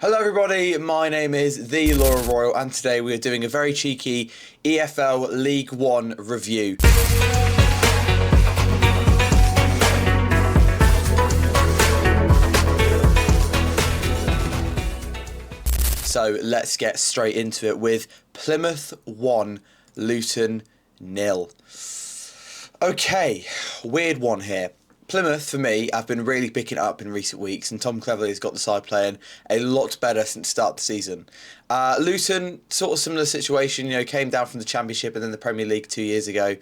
Hello everybody, my name is the Laura Royal and today we are doing a very cheeky EFL League One review. So let's get straight into it with Plymouth 1, Luton 0. Okay, weird one here. Plymouth, for me, have been really picking it up in recent weeks, and Tom Cleverley's got the side playing a lot better since the start of the season. Luton, sort of similar situation, came down from the Championship and then the Premier League 2 years ago.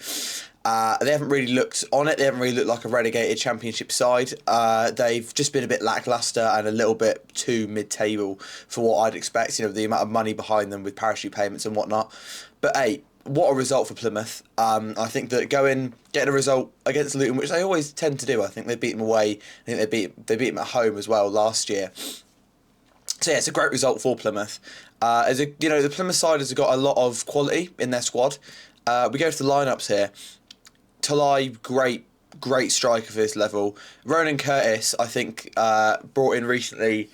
They haven't really looked on it. They haven't really looked like a relegated Championship side. They've just been a bit lacklustre and a little bit too mid-table for what I'd expect, the amount of money behind them with parachute payments and whatnot. But hey, what a result for Plymouth. I think that getting a result against Luton, which they always tend to do. I think they beat them away. I think they beat them at home as well last year. So yeah, it's a great result for Plymouth. The Plymouth side has got a lot of quality in their squad. We go to the lineups here. Talai, great striker for this level. Ronan Curtis, I think, brought in recently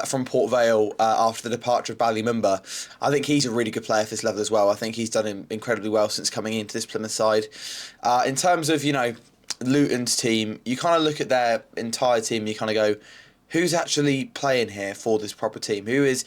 from Port Vale after the departure of Ballymumba. I think he's a really good player for this level as well. I think he's done incredibly well since coming into this Plymouth side. In terms of, Luton's team, you kind of look at their entire team and you kind of go, who's actually playing here for this proper team? Who is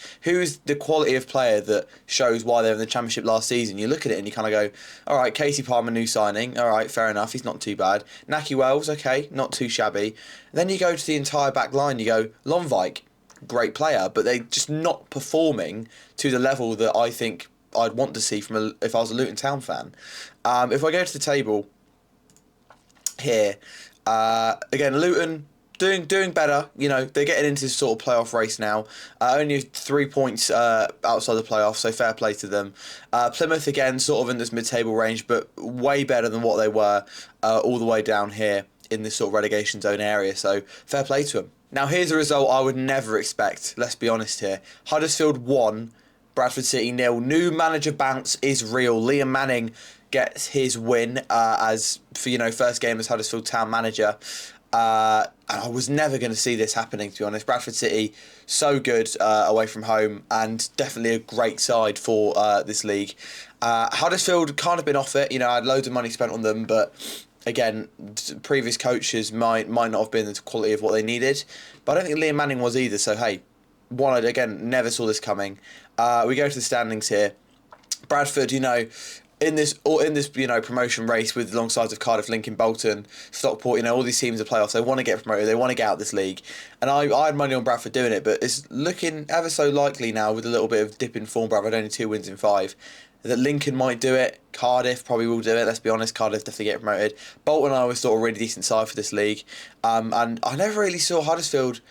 the quality of player that shows why they're in the Championship last season? You look at it and you kind of go, all right, Casey Palmer, new signing. All right, fair enough. He's not too bad. Naki Wells, okay, not too shabby. Then you go to the entire back line. You go, Lonvik, great player, but they're just not performing to the level that I think I'd want to see if I was a Luton Town fan. If I go to the table here, again, Luton doing better. They're getting into this sort of playoff race now. Only 3 points outside the playoffs, so fair play to them. Plymouth, again, sort of in this mid-table range, but way better than what they were all the way down here in this sort of relegation zone area, so fair play to them. Now, here's a result I would never expect, let's be honest here. Huddersfield 1, Bradford City 0. New manager bounce is real. Liam Manning gets his win as for first game as Huddersfield Town manager. And I was never going to see this happening, to be honest. Bradford City, so good away from home and definitely a great side for this league. Huddersfield kind of been off it. I had loads of money spent on them, but again, previous coaches might not have been the quality of what they needed. But I don't think Liam Manning was either. So, hey, again, never saw this coming. We go to the standings here. Bradford, in this promotion race with alongside of Cardiff, Lincoln, Bolton, Stockport, all these teams are playoffs. They want to get promoted. They want to get out of this league. And I had money on Bradford doing it, but it's looking ever so likely now with a little bit of dip in form. Bradford only 2 wins in 5. That Lincoln might do it. Cardiff probably will do it. Let's be honest, Cardiff definitely get promoted. Bolton, I always thought a really decent side for this league. And I never really saw Huddersfield,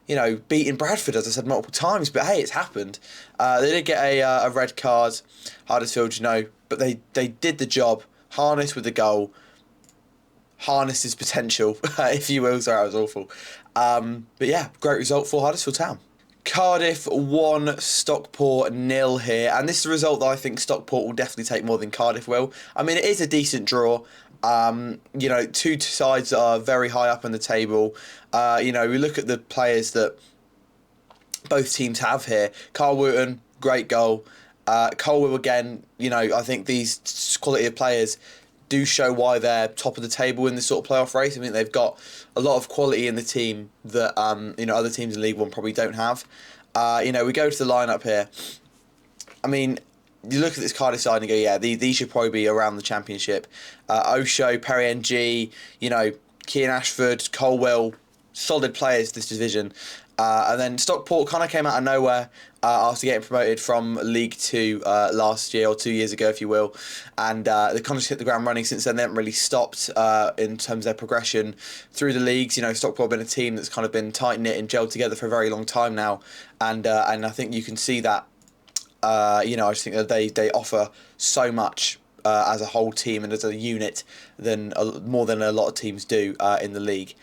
beating Bradford, as I said multiple times. But hey, it's happened. They did get a red card, Huddersfield, but they did the job. Harness with the goal. Harness his potential, if you will. Sorry, that was awful. But yeah, great result for Huddersfield Town. Cardiff 1, Stockport 0 here. And this is a result that I think Stockport will definitely take more than Cardiff will. I mean, it is a decent draw. Two sides are very high up on the table. We look at the players that both teams have here. Carl Wooten, great goal. Colwell, again, I think these quality of players do show why they're top of the table in this sort of playoff race. I mean, they've got a lot of quality in the team that other teams in League One probably don't have. We go to the lineup here. I mean, you look at this Cardiff side and go, yeah, these should probably be around the Championship. Osho, Perry NG, Kean Ashford, Colwell, solid players this division. And then Stockport kind of came out of nowhere after getting promoted from League 2 last year, or 2 years ago, if you will. And they kind of just hit the ground running since then. They haven't really stopped in terms of their progression through the leagues. Stockport have been a team that's kind of been tight-knit and gelled together for a very long time now. And I think you can see that, I just think that they offer so much as a whole team and as a unit more than a lot of teams do in the league.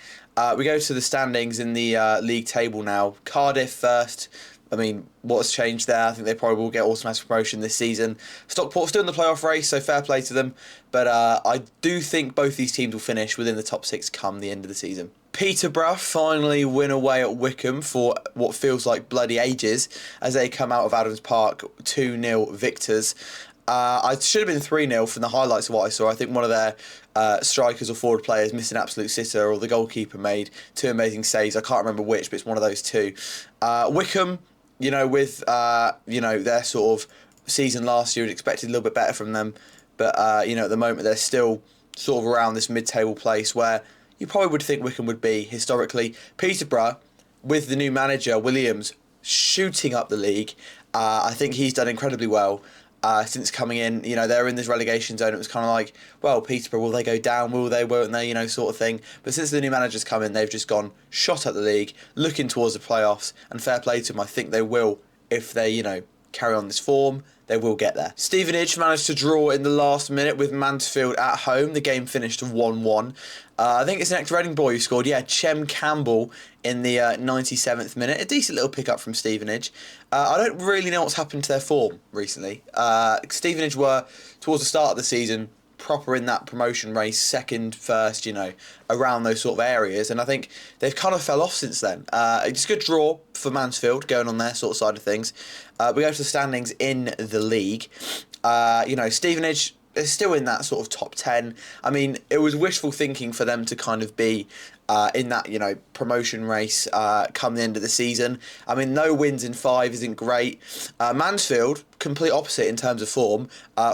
We go to the standings in the league table now. Cardiff first. I mean, what's changed there? I think they probably will get automatic promotion this season. Stockport still in the playoff race, so fair play to them. But I do think both these teams will finish within the top 6 come the end of the season. Peterborough finally win away at Wickham for what feels like bloody ages as they come out of Adams Park 2-0 victors. I should have been 3-0 from the highlights of what I saw. I think one of their strikers or forward players missed an absolute sitter, or the goalkeeper made 2 amazing saves. I can't remember which, but it's one of those 2. Wickham, with their sort of season last year, expected a little bit better from them, but at the moment they're still sort of around this mid-table place where you probably would think Wickham would be historically. Peterborough, with the new manager Williams shooting up the league, I think he's done incredibly well since coming in. They're in this relegation zone. It was kind of like, well, Peterborough, will they go down? Will they? Won't they? Sort of thing. But since the new manager's come in, they've just gone shot up the league, looking towards the playoffs, and fair play to them. I think they will if they carry on this form. They will get there. Stevenage managed to draw in the last minute with Mansfield at home. The game finished 1-1. I think it's an ex-Reading boy who scored. Yeah, Chem Campbell in the 97th minute. A decent little pick-up from Stevenage. I don't really know what's happened to their form recently. Stevenage were, towards the start of the season, proper in that promotion race, second, first, around those sort of areas. And I think they've kind of fell off since then. It's a good draw for Mansfield going on their sort of side of things. We go to the standings in the league. Stevenage is still in that sort of top 10. I mean, it was wishful thinking for them to kind of be in that, promotion race come the end of the season. I mean, no wins in 5 isn't great. Mansfield, complete opposite in terms of form.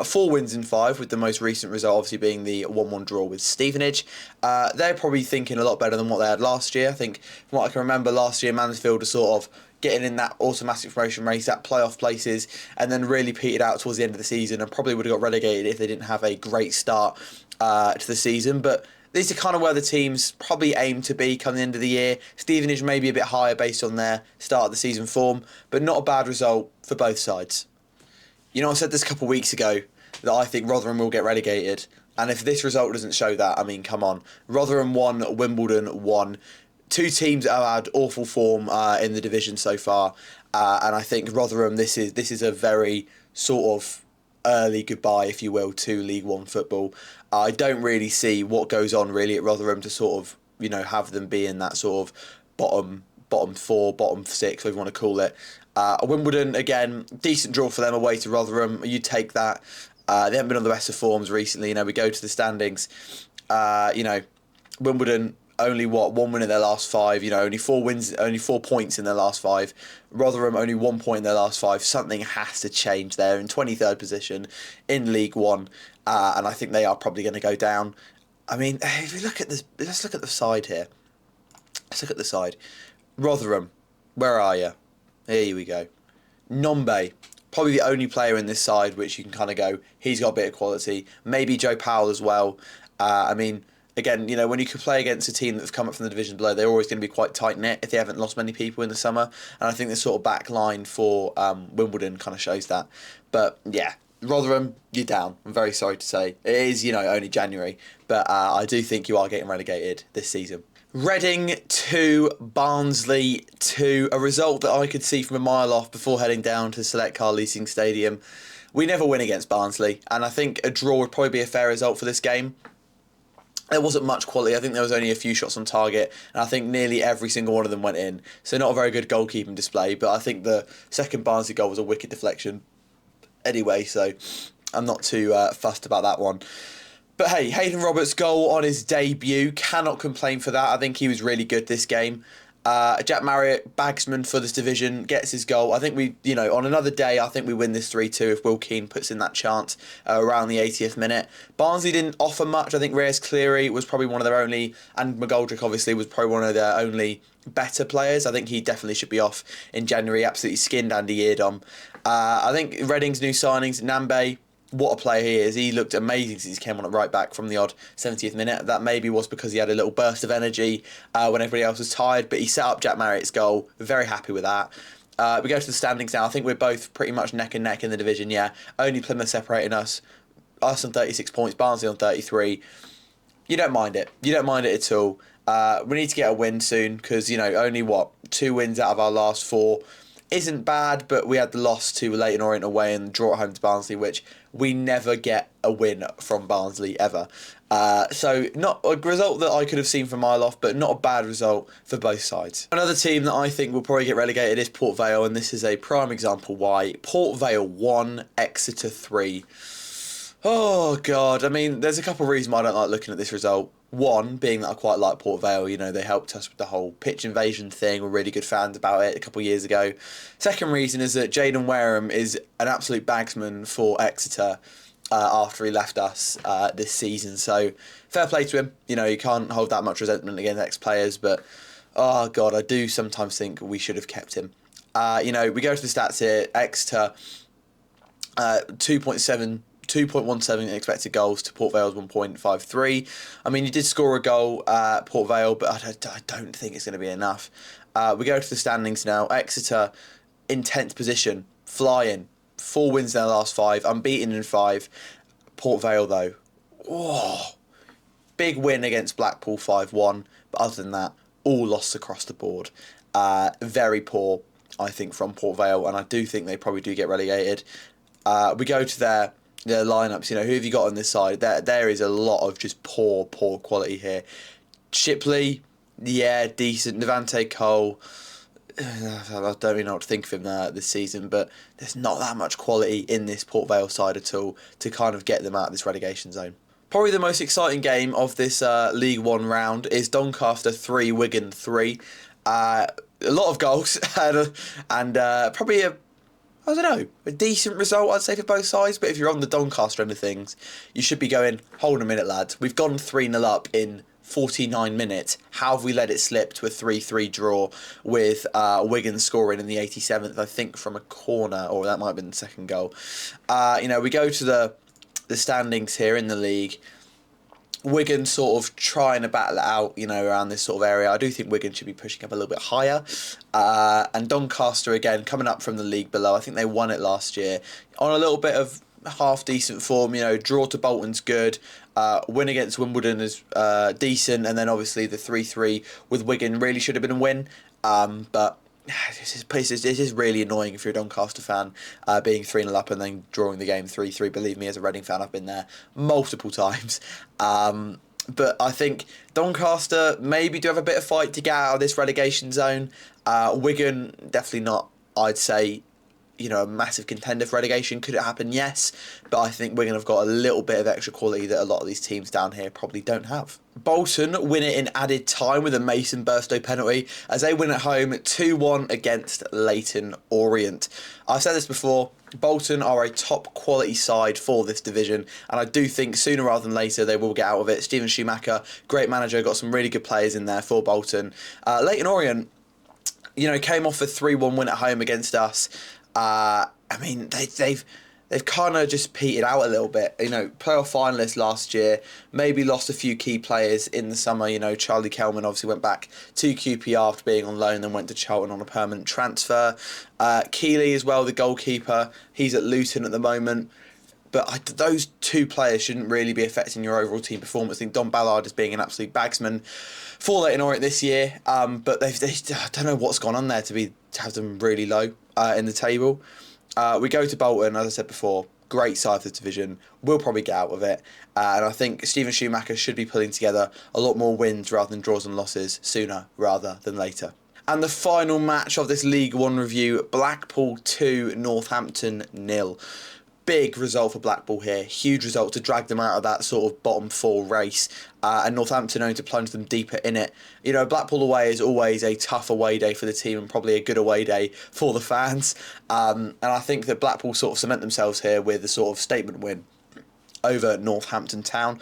4 wins in 5, with the most recent result obviously being the 1-1 draw with Stevenage. They're probably thinking a lot better than what they had last year. I think, from what I can remember, last year Mansfield was sort of getting in that automatic promotion race, that playoff places, and then really petered out towards the end of the season and probably would have got relegated if they didn't have a great start to the season. But these are kind of where the teams probably aim to be come the end of the year. Stevenage may be a bit higher based on their start of the season form, but not a bad result for both sides. I said this a couple of weeks ago that I think Rotherham will get relegated, and if this result doesn't show that, I mean, come on. Rotherham won, Wimbledon won. 2 teams that have had awful form in the division so far, and I think Rotherham, this is a very sort of early goodbye, if you will, to League One football. I don't really see what goes on really at Rotherham to sort of have them be in that sort of bottom 4, bottom 6, whatever you want to call it. Wimbledon, again, decent draw for them away to Rotherham. You take that. They haven't been on the best of forms recently. We go to the standings. Wimbledon, only 1 win in their last 5, only 4 wins, only 4 points in their last 5. Rotherham only 1 point in their last 5. Something has to change there. In 23rd position in League One, and I think they are probably going to go down. I mean, if we look at this, let's look at the side here. Let's look at the side. Rotherham, where are you? Here we go. Nombe, probably the only player in this side which you can kind of go, he's got a bit of quality. Maybe Joe Powell as well. Again, when you can play against a team that's come up from the division below, they're always going to be quite tight-knit if they haven't lost many people in the summer. And I think the sort of back line for Wimbledon kind of shows that. But, yeah, Rotherham, you're down. I'm very sorry to say. It is, only January. But I do think you are getting relegated this season. Reading 2, Barnsley 2. A result that I could see from a mile off before heading down to Select Car Leasing Stadium. We never win against Barnsley. And I think a draw would probably be a fair result for this game. There wasn't much quality. I think there was only a few shots on target, and I think nearly every single one of them went in. So not a very good goalkeeping display, but I think the second Barnsley goal was a wicked deflection anyway, so I'm not too fussed about that one. But hey, Hayden Roberts' goal on his debut, cannot complain for that. I think he was really good this game. Jack Marriott, bagsman for this division, gets his goal. I think we, on another day, I think we win this 3-2 if Will Keane puts in that chance around the 80th minute. Barnsley didn't offer much. I think Reyes Cleary was probably one of their only, and McGoldrick obviously was probably one of their only better players. I think he definitely should be off in January. Absolutely skinned Andy Eardom. I think Reading's new signings, Nambe, what a player he is. He looked amazing since he came on at right back from the odd 70th minute. That maybe was because he had a little burst of energy when everybody else was tired, but he set up Jack Marriott's goal. Very happy with that. We go to the standings now. I think we're both pretty much neck and neck in the division, yeah. Only Plymouth separating us. Us on 36 points, Barnsley on 33. You don't mind it. You don't mind it at all. We need to get a win soon because, only 2 wins out of our last 4. isn't bad, but we had the loss to Leyton Orient away and draw at home to Barnsley, which we never get a win from Barnsley ever. So not a result that I could have seen from mile off, but not a bad result for both sides. Another team that I think will probably get relegated is Port Vale, and this is a prime example why. Port Vale 1, Exeter 3. Oh, God. I mean, there's a couple of reasons why I don't like looking at this result. One, being that I quite like Port Vale. You know, they helped us with the whole pitch invasion thing. We're really good fans about it a couple of years ago. Second reason is that Jaden Wareham is an absolute bagsman for Exeter after he left us this season. So, fair play to him. You know, you can't hold that much resentment against ex-players. But, oh, God, I do sometimes think we should have kept him. You know, we go to the stats here. Exeter, 2.17 expected goals to Port Vale's 1.53. I mean, you did score a goal at Port Vale, but I don't think it's going to be enough. We go to the standings now. Exeter in 10th position, flying. 4 wins in their last 5, unbeaten in 5. Port Vale, though, big win against Blackpool 5-1. But other than that, all lost across the board. Very poor, I think, from Port Vale, and I do think they probably do get relegated. We go to their lineups. You know, who have you got on this side? There is a lot of just poor quality here. Shipley, yeah, decent. Devante Cole, I don't really know what to think of him this season, but there's not that much quality in this Port Vale side at all to kind of get them out of this relegation zone. Probably the most exciting game of this League One round is Doncaster 3, Wigan 3. A lot of goals and probably a decent result, I'd say, for both sides. But if you're on the Doncaster end of things, you should be going, hold a minute, lads. We've gone 3-0 up in 49 minutes. How have we let it slip to a 3-3 draw with Wigan scoring in the 87th, I think, from a corner, or that might have been the second goal. You know, we go to the standings here in the league. Wigan sort of trying to battle it out, you know, around this sort of area. I do think Wigan should be pushing up a little bit higher. And Doncaster, again, coming up from the league below. I think they won it last year. On a little bit of half-decent form, you know, draw to Bolton's good. Win against Wimbledon is decent. And then, obviously, the 3-3 with Wigan really should have been a win. But this is really annoying if you're a Doncaster fan, being 3-0 up and then drawing the game 3-3. Believe me, as a Reading fan, I've been there multiple times. But I think Doncaster maybe do have a bit of fight to get out of this relegation zone. Wigan, definitely not, I'd say, you know, a massive contender for relegation. Could it happen? Yes. But I think Wigan have got a little bit of extra quality that a lot of these teams down here probably don't have. Bolton win it in added time with a Mason Burstow penalty as they win at home 2-1 against Leyton Orient. I've said this before, Bolton are a top quality side for this division, and I do think sooner rather than later they will get out of it. Stephen Schumacher, great manager, got some really good players in there for Bolton. Leyton Orient, you know, came off a 3-1 win at home against us. I mean, they've kind of just petered out a little bit. You know, playoff finalists last year, maybe lost a few key players in the summer. You know, Charlie Kelman obviously went back to QPR after being on loan, then went to Charlton on a permanent transfer. Keeley as well, the goalkeeper, he's at Luton at the moment. But those two players shouldn't really be affecting your overall team performance. I think Don Ballard is being an absolute bagsman for Leyton Orient this year. But they I don't know what's gone on there to have them really low in the table. We go to Bolton, as I said before, great side for the division. We'll probably get out of it. And I think Stephen Schumacher should be pulling together a lot more wins rather than draws and losses sooner rather than later. And the final match of this League One review, Blackpool 2, Northampton 0. Big result for Blackpool here. Huge result to drag them out of that sort of bottom 4 race. And Northampton only to plunge them deeper in it. You know, Blackpool away is always a tough away day for the team and probably a good away day for the fans. And I think that Blackpool sort of cement themselves here with a sort of statement win over Northampton Town.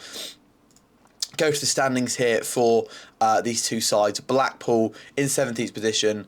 Go to the standings here for these two sides. Blackpool in 17th position.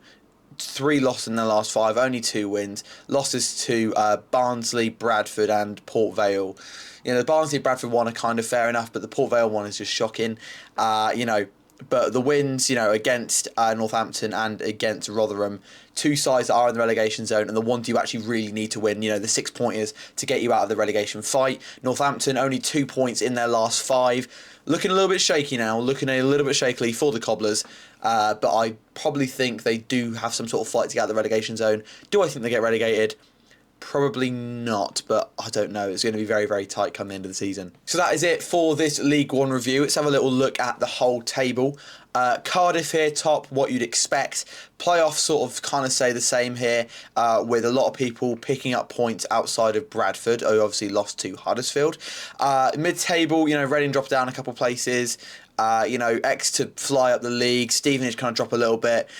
3 losses in their last 5, only 2 wins. Losses to Barnsley, Bradford and Port Vale. You know, the Barnsley-Bradford one are kind of fair enough, but the Port Vale one is just shocking. You know, But the wins, you know, against Northampton and against Rotherham, two sides that are in the relegation zone, and the ones you actually really need to win, you know, the 6 pointers to get you out of the relegation fight. Northampton only 2 points in their last 5. Looking a little bit shaky now, looking a little bit shakily for the Cobblers, but I probably think they do have some sort of fight to get out of the relegation zone. Do I think they get relegated? Probably not, but I don't know. It's going to be very, very tight come the end of the season. So that is it for this League One review. Let's have a little look at the whole table. Cardiff here, top, what you'd expect. Playoffs sort of kind of say the same here, with a lot of people picking up points outside of Bradford, who obviously lost to Huddersfield. Mid-table, you know, Reading dropped down a couple places. You know, Exeter fly up the league. Stevenage kind of drop a little bit.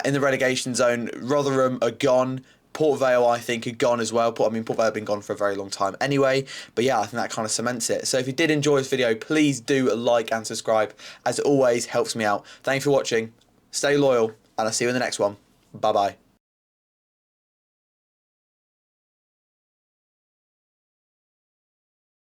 In the relegation zone, Rotherham are gone. Port Vale, I think, are gone as well. Port Vale have been gone for a very long time anyway. But yeah, I think that kind of cements it. So if you did enjoy this video, please do like and subscribe. As it always helps me out. Thanks for watching. Stay loyal, and I'll see you in the next one. Bye-bye.